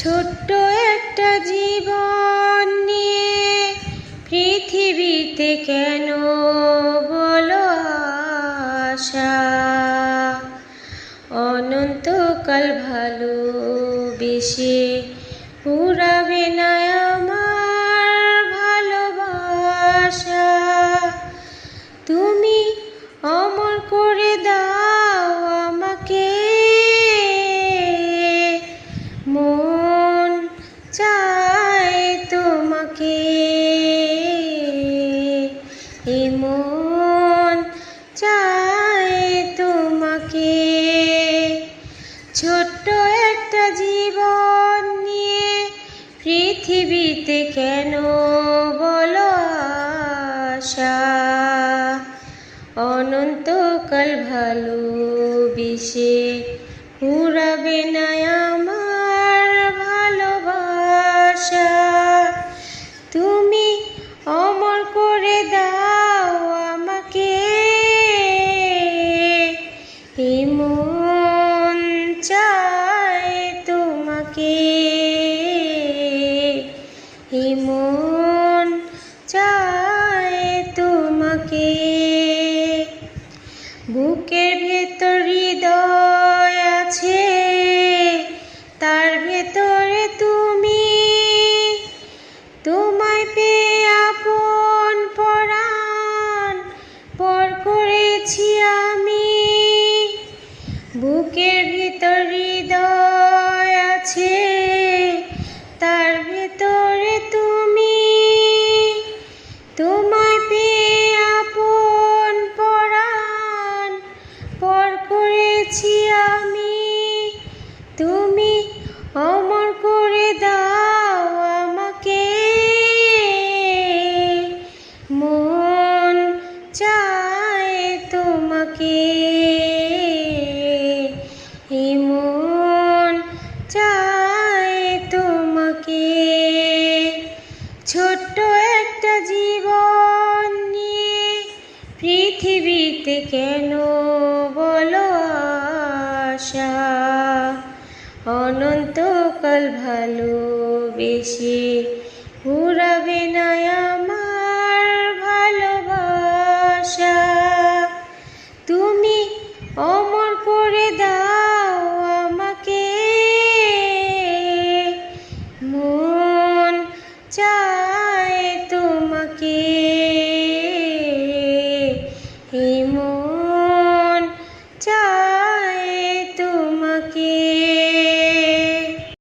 ছোট্ট একটা জীবন নিয়ে পৃথিবীতে কেন বলো আশা? অনন্তকাল ভালোবেসে পুরাবে না আমার ভালোবাসা। তুমি অমর করে দাও আমাকে, মন চায় তোমাকে, এ মন চায় তোমাকে। ছোট্ট একটা জীবন নিয়ে পৃথিবীতে কেন বলো আশা? অনন্তকাল ভালোবেসে পুরাবে না আমার ভালোবাসা। তুমি অমর করে দাও আমাকে, এই মন চায় তোমাকে, এই মন চায় তোমাকে। বুকের ভেতর হৃদয় আছে, তার ভেতরে তুমি, তোমায় পেয়ে আপন পরাণ পর করেছি আমি। বুকের ভিতর হৃদয় আছে, তার ভেতরে তুমি, তোমায় পেয়ে আপন পরাণ পর করেছি আমি। তুমি অমর করে দাও আমাকে, মন চায় তোমাকে, এই মন চায় তোমাকে। ছোট্ট একটা জীবন নিয়ে পৃথিবীতে কেন বলো আশা? অনন্তকাল ভালোবেসে পুরাবে না